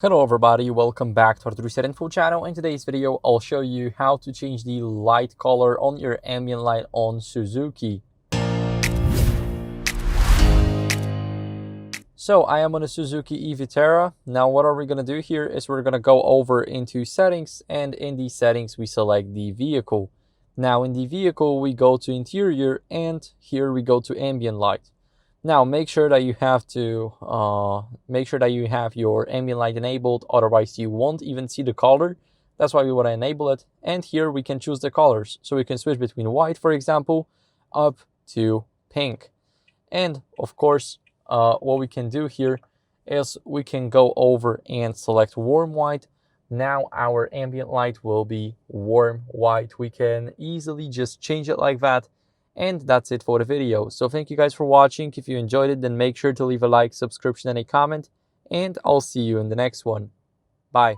Hello everybody, welcome back to our Reset Info channel. In today's video, I'll show you how to change the light color on your ambient light on Suzuki. So I am on a Suzuki Eviterra. Now what are we going to do here is we're going to go over into settings, and in these settings we select the vehicle. Now in the vehicle we go to interior, and here we go to ambient light. Now make sure that you have your ambient light enabled, otherwise you won't even see the color. That's why we want to enable it. And here we can choose the colors, so we can switch between white, for example, up to pink. And of course, what we can do here is we can go over and select warm white. Now our ambient light will be warm white. We can easily just change it like that. And that's it for the video. So thank you guys for watching. If you enjoyed it, then make sure to leave a like, subscription, and a comment. And I'll see you in the next one. Bye.